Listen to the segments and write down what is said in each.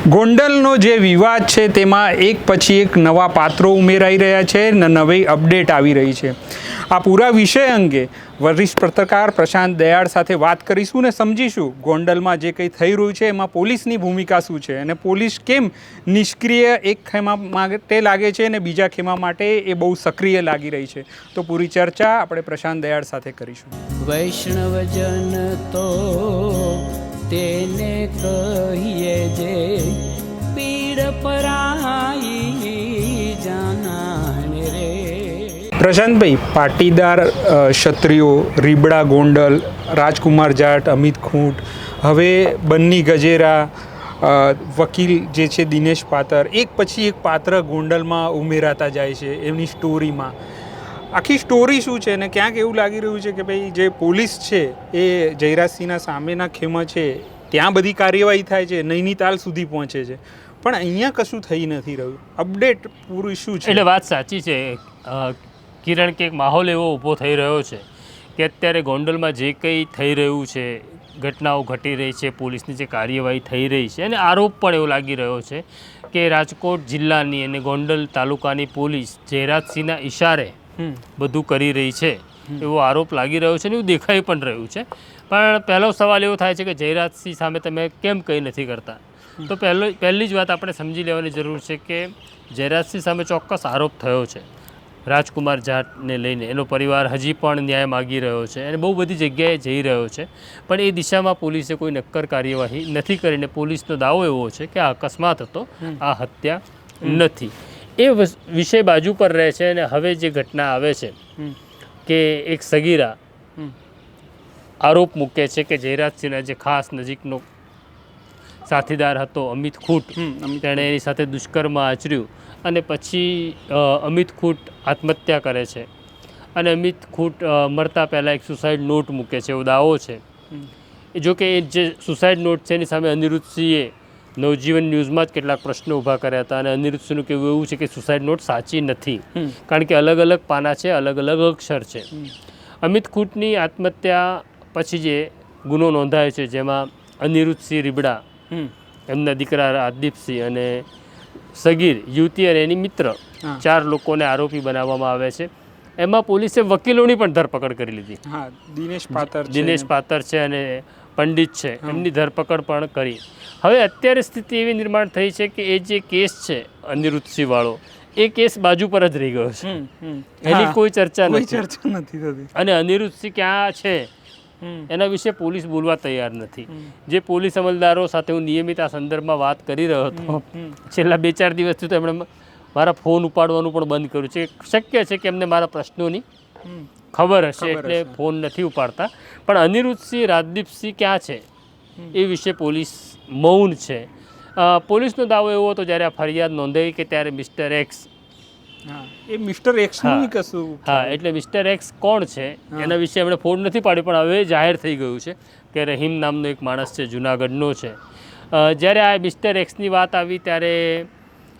ગોંડલનો જે વિવાદ છે તેમાં એક પછી એક નવા પાત્રો ઉમેરાઈ રહ્યા છે ને નવી અપડેટ આવી રહી છે। આ પૂરા વિષય અંગે વરિષ્ઠ પત્રકાર પ્રશાંત દયાળ સાથે વાત કરીશું ને સમજીશું ગોંડલમાં જે કંઈ થઈ રહ્યું છે એમાં પોલીસની ભૂમિકા શું છે અને પોલીસ કેમ નિષ્ક્રિય એક ખેમા માટે લાગે છે અને બીજા ખેમા માટે એ બહુ સક્રિય લાગી રહી છે। તો પૂરી ચર્ચા આપણે પ્રશાંત દયાળ સાથે કરીશું। વૈષ્ણવજન તો તેને કહીએ જે પીડ પરાઈ જાનાને રે। પ્રશાંતભાઈ, પાટીદાર ક્ષત્રિયો રીબડા ગોંડલ, રાજકુમાર જાટ, અમિત ખૂંટ, હવે બન્ની ગજેરા, વકીલ જે છે દિનેશ પાતર, એક પછી એક પાત્ર ગોંડલમાં ઉમેરાતા જાય છે એમની સ્ટોરીમાં। આખી સ્ટોરી શું છે ને ક્યાંક એવું લાગી રહ્યું છે કે ભાઈ જે પોલીસ છે એ જયરાજસિંહના સામેના ખેમા છે ત્યાં બધી કાર્યવાહી થાય છે, નૈનીતાલ સુધી પહોંચે છે, પણ અહીંયા કશું થઈ નથી રહ્યું। અપડેટ પૂરું શું છે? એટલે વાત સાચી છે કિરણ, કે એક માહોલ એવો ઊભો થઈ રહ્યો છે કે અત્યારે ગોંડલમાં જે કંઈ થઈ રહ્યું છે, ઘટનાઓ ઘટી રહી છે, પોલીસની જે કાર્યવાહી થઈ રહી છે અને આરોપ પણ એવો લાગી રહ્યો છે કે રાજકોટ જિલ્લાની અને ગોંડલ તાલુકાની પોલીસ જયરાજસિંહના ઇશારે બધું કરી રહી છે એવો આરોપ લાગી રહ્યો છે અને એવું દેખાઈ પણ રહ્યું છે। પણ પહેલો સવાલ એવો થાય છે કે જયરાજસિંહ સામે તમે કેમ કંઈ નથી કરતા? તો પહેલી જ વાત આપણે સમજી લેવાની જરૂર છે કે જયરાજસિંહ સામે ચોક્કસ આરોપ થયો છે રાજકુમાર જાટને લઈને। એનો પરિવાર હજી પણ ન્યાય માગી રહ્યો છે અને બહુ બધી જગ્યાએ જઈ રહ્યો છે, પણ એ દિશામાં પોલીસે કોઈ નક્કર કાર્યવાહી નથી કરીને પોલીસનો દાવો એવો છે કે આ અકસ્માત હતો, આ હત્યા નથી। એ વિષય બાજુ પર રહે છે અને હવે જે ઘટના આવે છે કે એક સગીરા આરોપ મૂકે છે કે જયરાજસિંહના જે ખાસ નજીકનો સાથીદાર હતો અમિત ખૂંટ, તેણે એની સાથે દુષ્કર્મ આચર્યું અને પછી અમિત ખૂંટ આત્મહત્યા કરે છે અને અમિત ખૂંટ મરતા પહેલાં એક સુસાઇડ નોટ મૂકે છે એવો દાવો છે। જો કે એ જે સુસાઇડ નોટ છે એની સામે અનિરુદ્ધસિંહે નવજીવન ન્યૂઝમાં જ કેટલાક પ્રશ્નો ઊભા કર્યા હતા અને અનિરુદ્ધસિંહનું કહેવું એવું છે કે સુસાઇડ નોટ સાચી નથી, કારણ કે અલગ અલગ પાના છે, અલગ અલગ અક્ષર છે। અમિત ખૂંટની આત્મહત્યા પછી જે ગુનો નોંધાયો છે જેમાં અનિરુદ્ધસિંહ રીબડા, એમના દીકરા રાજદીપસિંહ અને સગીર યુવતી અને એની મિત્ર 4 લોકોને આરોપી બનાવવામાં આવે છે। એમાં પોલીસે વકીલોની પણ ધરપકડ કરી લીધી। દિનેશ પાતર છે અને પંડિત છે, એમની ધરપકડ પણ કરી। હવે અત્યારે સ્થિતિ એવી નિર્માણ થઈ છે કે એ જે કેસ છે અનિરુદ્ધસિંહ વાળો, એ કેસ બાજુ પર જ રહી ગયો છે, એની કોઈ ચર્ચા નથી થતી અને અનિરુદ્ધસિંહ ક્યાં છે એના વિશે પોલીસ બોલવા તૈયાર નથી। જે પોલીસ અમલદારો સાથે હું નિયમિત આ સંદર્ભમાં વાત કરી રહ્યો હતો, છેલ્લા 2-4 દિવસથી તો એમણે મારા ફોન ઉપાડવાનું પણ બંધ કર્યું છે। શક્ય છે કે એમને મારા પ્રશ્નોની ખબર હશે એટલે ફોન નથી ઉપાડતા, પણ અનિરુદ્ધસિંહ, રાજદીપસિંહ ક્યાં છે એ વિશે પોલીસ મૌન છે। પોલીસનો દાવો એવો હતો જ્યારે આ ફરિયાદ નોંધાઈ કે ત્યારે મિસ્ટર એક્સ, એટલે મિસ્ટર એક્સ કોણ છે એના વિશે એમણે ફોન નથી પાડ્યો, પણ હવે જાહેર થઈ ગયું છે કે રહીમ નામનો એક માણસ છે, જૂનાગઢનો છે। જ્યારે આ મિસ્ટર એક્સની વાત આવી ત્યારે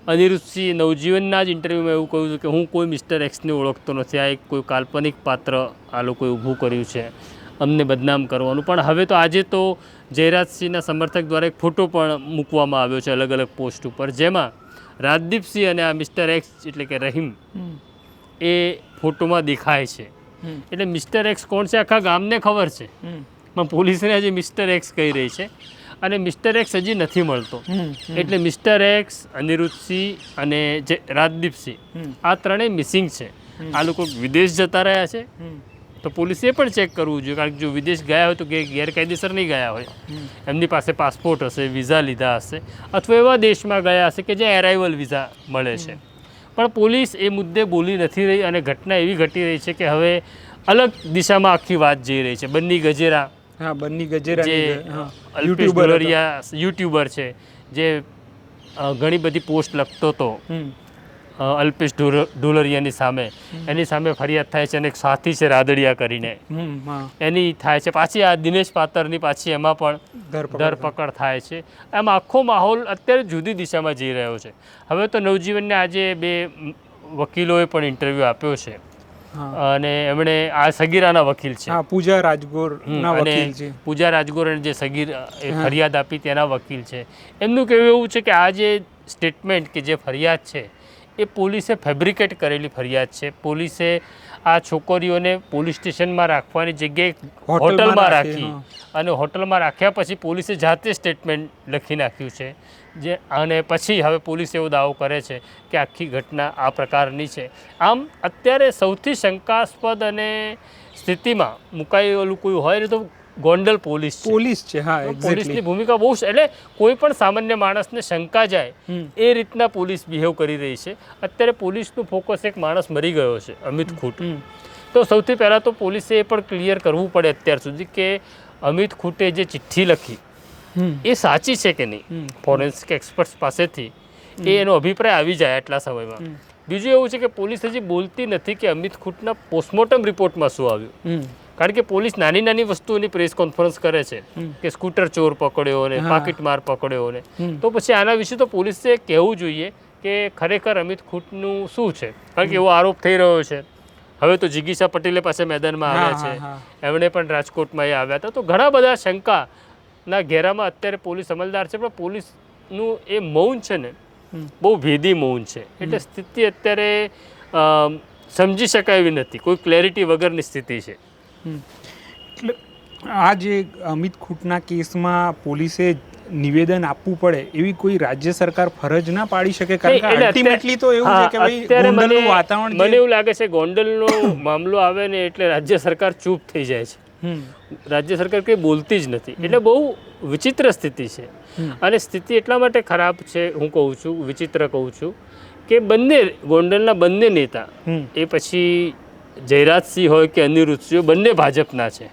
અનિરુદ્ધસિંહ નવજીવનના જ ઇન્ટરવ્યૂમાં એવું કહ્યું હતું કે હું કોઈ મિસ્ટર એક્સને ઓળખતો નથી, આ એક કોઈ કાલ્પનિક પાત્ર આ લોકોએ ઊભું કર્યું છે અમને બદનામ કરવાનું। પણ હવે તો આજે તો જયરાજસિંહના સમર્થક દ્વારા એક ફોટો પણ મૂકવામાં આવ્યો છે અલગ અલગ પોસ્ટ ઉપર, જેમાં રાજદીપસિંહ અને આ મિસ્ટર એક્સ એટલે કે રહીમ એ ફોટોમાં દેખાય છે। એટલે મિસ્ટર એક્સ કોણ છે આખા ગામને ખબર છે, પણ પોલીસને હજી મિસ્ટર એક્સ કહી રહી છે અને મિસ્ટર એક્સ હજી નથી મળતો। એટલે મિસ્ટર એક્સ, અનિરુદ્ધસિંહ અને જે રાજદીપસિંહ, આ ત્રણેય મિસિંગ છે। આ લોકો વિદેશ જતા રહ્યા છે તો પોલીસે પણ ચેક કરવું જોઈએ, કારણ કે જો વિદેશ ગયા હોય તો ગેરકાયદેસર નહીં ગયા હોય, એમની પાસે પાસપોર્ટ હશે, વિઝા લીધા હશે અથવા એવા દેશમાં ગયા હશે કે જ્યાં એરાઇવલ વિઝા મળે છે, પણ પોલીસ એ મુદ્દે બોલી નથી રહી અને ઘટના એવી ઘટી રહી છે કે હવે અલગ દિશામાં આખી વાત જઈ રહી છે। બન્ની ગજેરા જે અલ્પેશ ઢોલરિયા યુટ્યુબર છે, જે ઘણી બધી પોસ્ટ લખતો હતો અલ્પેશ ઢોલરિયાની સામે, એની સામે ફરિયાદ થાય છે અને એક સાથી છે રાદડિયા કરીને, એની થાય છે પાછી આ દિનેશ પાતરની પાછી એમાં પણ ધરપકડ થાય છે। એમ આખો માહોલ અત્યારે જુદી દિશામાં જઈ રહ્યો છે। હવે તો નવજીવનને આજે 2 વકીલોએ પણ ઇન્ટરવ્યૂ આપ્યો છે અને એમણે આ સગીરાના વકીલ છે. હા, પૂજા રાજગોરના અને વકીલ છે. પૂજા રાજગોરને જે સગીર ફરિયાદ આપી તેના વકીલ છે. એમનું કહેવું એવું છે કે આ જે સ્ટેટમેન્ટ કે જે ફરિયાદ છે એ પોલીસે ફેબ્રિકેટ કરેલી ફરિયાદ છે. પોલીસે આ છોકરીઓને પોલીસ સ્ટેશનમાં રાખવાની જગ્યાએ હોટલમાં રાખી અને હોટલમાં રાખ્યા પછી પોલીસે જાતે સ્ટેટમેન્ટ લખી નાખ્યું છે. અને પછી હવે પોલીસ એવો દાવો કરે છે કે આખી ઘટના આ પ્રકારની છે. આમ અત્યારે સૌથી શંકાસ્પદ અને સ્થિતિમાં મુકાયેલું કોઈ હોય ને તો ગોંડલ પોલીસ છે. હા, પોલીસની ભૂમિકા બહુ એટલે કોઈ પણ સામાન્ય માણસને શંકા જાય એ રીતના પોલીસ બિહેવ કરી રહી છે. અત્યારે પોલીસનું ફોકસ એક માણસ મરી ગયો છે, અમિત ખૂટ. તો સૌથી પહેલાં તો પોલીસે એ પણ ક્લિયર કરવું પડે અત્યાર સુધી કે અમિત ખૂટે જે ચિઠ્ઠી લખી એ સાચી છે કે નહીં. ફોરેન્સિક એક્સપર્ટ્સ પાસેથી એનો અભિપ્રાય આવી જાય આટલા સમયમાં. બીજું એવું છે કે પોલીસ હજી બોલતી નથી કે અમિત ખૂટના પોસ્ટમોર્ટમ રિપોર્ટમાં શું આવ્યું. કારણ કે પોલીસ નાની નાની વસ્તુઓની પ્રેસ કોન્ફરન્સ કરે છે કે સ્કૂટર ચોર પકડ્યો ને પાકીટમાર પકડ્યો ને, તો પછી આના વિશે તો પોલીસે કહેવું જોઈએ કે ખરેખર અમિત ખૂટનું શું છે. કારણ કે એવો આરોપ થઈ રહ્યો છે. હવે તો જિગીશા પટેલે પાસે મેદાનમાં આવ્યા છે, એમણે પણ રાજકોટમાં એ આવ્યા હતા. તો ઘણા બધા શંકાના ઘેરામાં અત્યારે પોલીસ અમલદાર છે, પણ પોલીસનું એ મૌન છે ને બહુ ભેદી મૌન છે. એટલે સ્થિતિ અત્યારે સમજી શકાય એવી નથી, કોઈ ક્લેરિટી વગરની સ્થિતિ છે. એટલે આ જે અમિત ખૂટના કેસમાં પોલીસે નિવેદન આપવું પડે એવી કોઈ રાજ્ય સરકાર ફરજ ના પાડી શકે? કારણ કે અલ્ટિમેટલી તો એવું છે કે ભાઈ ગોંડલનું વાતાવરણ, મને એવું લાગે છે ગોંડલનો મામલો આવે ને એટલે રાજ્ય સરકાર ચૂપ થઈ જાય છે. રાજ્ય સરકાર કંઈ બોલતી જ નથી. એટલે બહુ વિચિત્ર સ્થિતિ છે. અને સ્થિતિ એટલા માટે ખરાબ છે, હું કહું છું વિચિત્ર કહું છું, કે ગોંડલના બંને નેતા, એ પછી જયરાજસિંહ હોય કે અનિરુદ્ધસિંહ, બંને ભાજપના છે.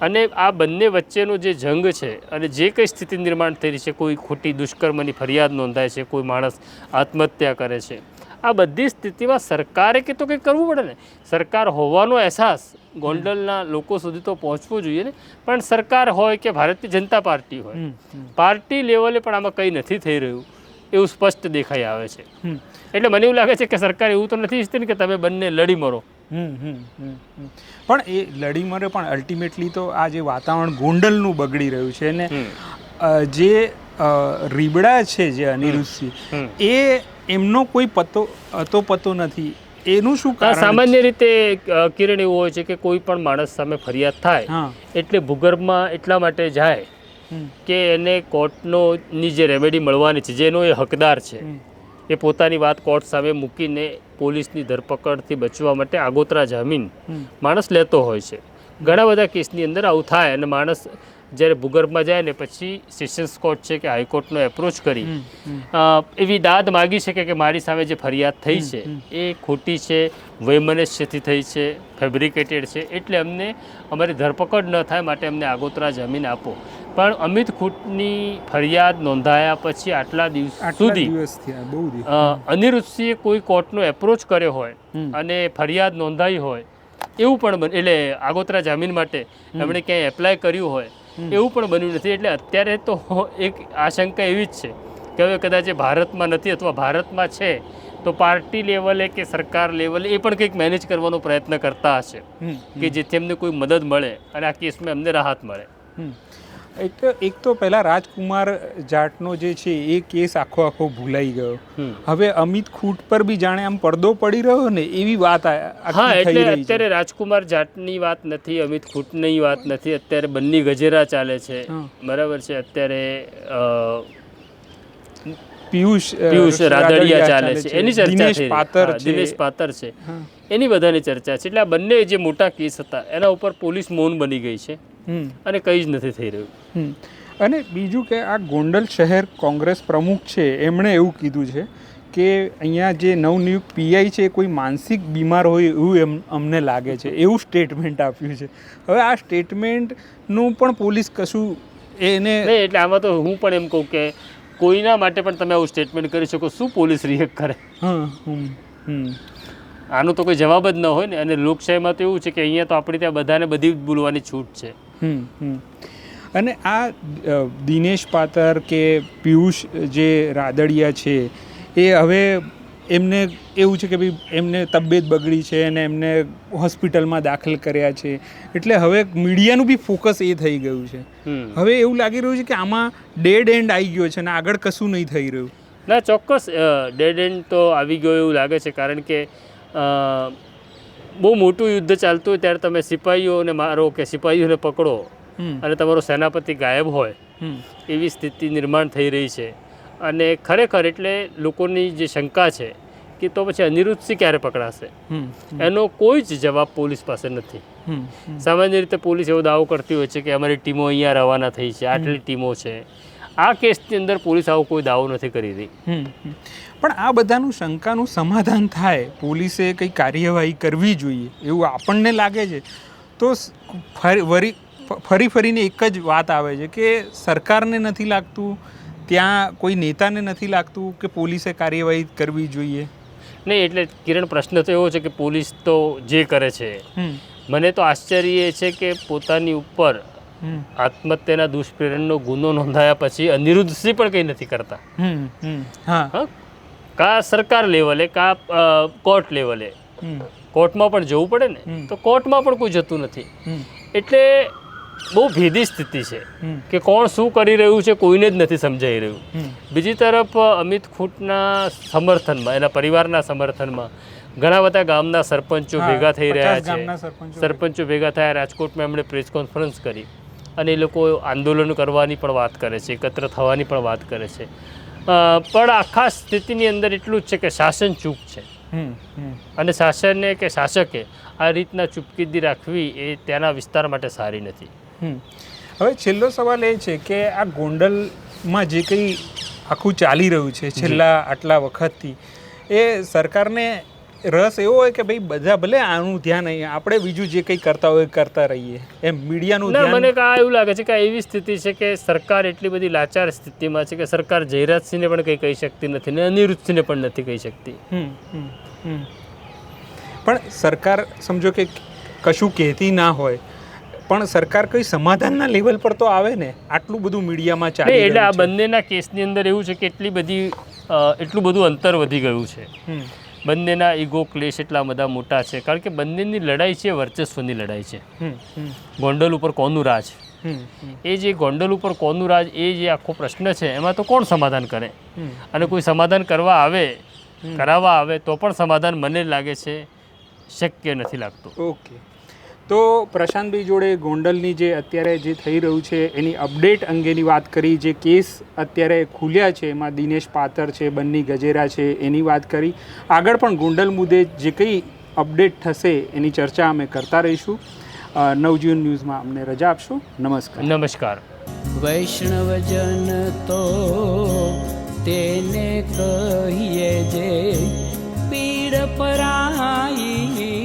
અને આ બંને વચ્ચેનો જે જંગ છે અને જે કંઈ સ્થિતિ નિર્માણ થઈ રહી છે, કોઈ ખોટી દુષ્કર્મની ફરિયાદ નોંધાય છે, કોઈ માણસ આત્મહત્યા કરે છે, આ બધી સ્થિતિમાં સરકારે કે તો કંઈક કરવું પડે ને. સરકાર હોવાનો અહેસાસ ગોંડલના લોકો સુધી તો પહોંચવો જોઈએ ને. પણ સરકાર હોય કે ભારતીય જનતા પાર્ટી હોય, પાર્ટી લેવલે પણ આમાં કંઈ નથી થઈ રહ્યું એવું સ્પષ્ટ દેખાઈ આવે છે. એટલે મને એવું લાગે છે કે સરકાર એવું તો નથી ઈચ્છતી ને કે તમે બંને લડી મરો. પણ એ લડી મરે, પણ અલ્ટિમેટલી તો આ જે વાતાવરણ ગોંડલનું બગડી રહ્યું છે ને, જે રીબડા છે જે અનિરુદ્ધસિંહ, એ એમનો કોઈ પતો નથી. એનું શું કારણ? સામાન્ય રીતે કિરણ એવું હોય છે કે કોઈ પણ માણસ સામે ફરિયાદ થાય એટલે ભૂગર્ભમાં એટલા માટે જાય કે એને કોર્ટની જે રેમેડી મળવાની છે, જેનો એ હકદાર છે, એ પોતાની વાત કોર્ટ સામે મૂકીને પોલીસની ધરપકડથી બચવા માટે આગોતરા જામીન માણસ લેતો હોય છે. ઘણા બધા કેસની અંદર આવું થાય અને માણસ જ્યારે ભૂગર્ભમાં જાય ને પછી સેશન્સ કોર્ટ છે કે હાઈકોર્ટનો એપ્રોચ કરી એવી દાદ માગી શકે કે મારી સામે જે ફરિયાદ થઈ છે એ ખોટી છે, વૈમનસ્યથી થઈ છે, ફેબ્રિકેટેડ છે, એટલે અમને અમારી ધરપકડ ન થાય માટે અમને આગોતરા જામીન આપો. પણ અમિત ખૂટની ફરિયાદ નોંધાયા પછી આટલા દિવસ સુધી અનિરુદ્ધસિંહે કોઈ કોર્ટનો એપ્રોચ કર્યો હોય અને ફરિયાદ નોંધાઈ હોય એવું પણ એટલે આગોતરા જામીન માટે એમણે ક્યાંય એપ્લાય કર્યું હોય એવું પણ બન્યું નથી. એટલે અત્યારે તો એક આશંકા એવી જ છે કે હવે કદાચ એ ભારતમાં નથી અથવા ભારતમાં છે તો પાર્ટી લેવલે કે સરકાર લેવલે એ પણ કંઈક મેનેજ કરવાનો પ્રયત્ન કરતા હશે કે જેથી એમને કોઈ મદદ મળે અને આ કેસમાં એમને રાહત મળે. એક તો પહેલા રાજકુમાર જાટનો જે છે એ કેસ આખો ભૂલાઈ ગયો. હવે અમિત ખૂટ પર બી જાણે આમ પડદો પડી રહ્યો ને એવી વાત. હા, એટલે અત્યારે રાજકુમાર જાટની વાત નથી, અમિત ખૂટની વાત નથી, અત્યારે બન્ની ગજેરા ચાલે છે, બરાબર છે. અત્યારે પિયુષ રાદડિયા ચાલે છે, એની ચર્ચા દિનેશ પાતર છે, એની બધાની ચર્ચા છે. એટલે આ બંને જે મોટા કેસ હતા એના ઉપર પોલીસ મૌન બની ગઈ છે અને કંઈ જ નથી થઈ રહ્યું. અને બીજું કે આ ગોંડલ શહેર કોંગ્રેસ પ્રમુખ છે એમણે એવું કીધું છે કે અહીંયા જે નવનિયુક્ત પીઆઈ છે કોઈ માનસિક બીમાર હોય એવું અમને લાગે છે, એવું સ્ટેટમેન્ટ આપ્યું છે. હવે આ સ્ટેટમેન્ટનું પણ પોલીસ કશું એને એટલે આમાં તો હું પણ એમ કહું કે કોઈના માટે પણ તમે આવું સ્ટેટમેન્ટ કરી શકો, શું પોલીસ રિએક્ટ કરે? આનો તો કોઈ જવાબ જ ન હોય ને. અને લોકશાહીમાં તો એવું છે કે અહીંયા તો આપણે ત્યાં બધાને બધી બોલવાની છૂટ છે. અને આ દિનેશ પાતર કે પિયુષ જે રાદડિયા છે એ હવે એમને એવું છે કે ભાઈ એમને તબિયત બગડી છે અને એમને હોસ્પિટલમાં દાખલ કર્યા છે, એટલે હવે મીડિયાનું બી ફોકસ એ થઈ ગયું છે. હવે એવું લાગી રહ્યું છે કે આમાં ડેડ એન્ડ આવી ગયો છે અને આગળ કશું નહીં થઈ રહ્યું. ના, ચોક્કસ ડેડ એન્ડ તો આવી ગયો એવું લાગે છે, કારણ કે બહુ મોટું યુદ્ધ ચાલતું હોય ત્યારે તમે સિપાહીઓને મારો કે સિપાહીઓને પકડો અને તમારો સેનાપતિ ગાયબ હોય એવી સ્થિતિ નિર્માણ થઈ રહી છે. અને ખરેખર એટલે લોકોની જે શંકા છે કે તો પછી અનિરુદ્ધસિંહ ક્યારે પકડાશે, એનો કોઈ જ જવાબ પોલીસ પાસે નથી. સામાન્ય રીતે પોલીસ એવો દાવો કરતી હોય છે કે અમારી ટીમો અહીંયા રવાના થઈ છે, આટલી ટીમો છે. આ કેસની અંદર પોલીસ આવો કોઈ દાવો નથી કરી રહી. પણ આ બધાનું શંકાનું સમાધાન થાય, પોલીસે કંઈ કાર્યવાહી કરવી જોઈએ એવું આપણને લાગે છે. તો ફરીને એક જ વાત આવે છે કે સરકારને નથી લાગતું, ત્યાં કોઈ નેતાને નથી લાગતું કે પોલીસે કાર્યવાહી કરવી જોઈએ. નહીં, એટલે કિરણ, પ્રશ્ન તો એવો છે કે પોલીસ તો જે કરે છે, મને તો આશ્ચર્ય એ છે કે પોતાની ઉપર આત્મહત્યાના દુષ્પ્રેરણનો ગુનો નોંધાયા પછી અનિરુદ્ધસિંહ પણ કંઈ નથી કરતા. કા સરકાર લેવલે કા કોર્ટ લેવલે, કોર્ટમાં પણ જવું પડે ને, તો કોર્ટમાં પણ કોઈ જતું નથી. એટલે બહુ ભેદી સ્થિતિ છે કે કોણ શું કરી રહ્યું છે કોઈને જ નથી સમજાઈ રહ્યું. બીજી તરફ અમિત ખૂંટના સમર્થનમાં, એના પરિવારના સમર્થનમાં ઘણા બધા ગામના સરપંચો ભેગા થઈ રહ્યા છે. સરપંચો ભેગા થયા, રાજકોટમાં એમણે પ્રેસ કોન્ફરન્સ કરી અને એ લોકો આંદોલન કરવાની પણ વાત કરે છે, એકત્ર થવાની પણ વાત કરે છે. પણ આખા સ્થિતિની અંદર એટલું જ છે કે શાસન ચૂપ છે અને શાસને કે શાસકે આ રીતના ચૂપકીદી રાખવી એ ત્યાંના વિસ્તાર માટે સારી નથી. હવે છેલ્લો સવાલ એ છે કે આ ગોંડલમાં જે કંઈ આખું ચાલી રહ્યું છે છેલ્લા આટલા વખતથી, એ સરકારને રસ એવો હોય કે ભાઈ બધા ભલે આનું ધ્યાન નહીં, આપણે બીજું જે કંઈ કરતા હોય કરતા રહીએ, એમ મીડિયાનું ધ્યાન. મને એવું લાગે છે કે એવી સ્થિતિ છે કે સરકાર એટલી બધી લાચાર સ્થિતિમાં છે કે સરકાર જયરાજસિંહને પણ કંઈ કહી શકતી નથી ને અનિરુદ્ધસિંહને પણ નથી કહી શકતી. પણ સરકાર સમજો કે કશું કહેતી ના હોય, પણ સરકાર કોઈ સમાધાનના લેવલ પર તો આવે ને. આટલું બધું મીડિયામાં ચાલે એટલે આ બંનેના કેસની અંદર એવું છે કે એટલું બધું અંતર વધી ગયું છે. બંનેના ઈગો ક્લેશ એટલા બધા મોટા છે, કારણ કે બંનેની લડાઈ છે વર્ચસ્વની લડાઈ છે. ગોંડલ ઉપર કોનું રાજ, એ જે ગોંડલ ઉપર કોનું રાજ, એ જે આખો પ્રશ્ન છે એમાં તો કોણ સમાધાન કરે, અને કોઈ સમાધાન કરાવવા આવે તો પણ સમાધાન મને લાગે છે શક્ય નથી લાગતું. ઓકે, તો પ્રશાંતભાઈ જોડે ગોંડલની જે અત્યારે જે થઈ રહ્યું છે એની અપડેટ અંગેની વાત કરી. જે કેસ અત્યારે ખુલ્યા છે એમાં દિનેશ પાતર છે, બન્ની ગજેરા છે, એની વાત કરી. આગળ પણ ગોંડલ મુદ્દે જે કંઈ અપડેટ થશે એની ચર્ચા અમે કરતા રહીશું. નવજીવન ન્યૂઝમાં અમને રજા આપશો. નમસ્કાર. નમસ્કાર. વૈષ્ણવજન તો તેને કહીએ જે પીડ પરાઈ.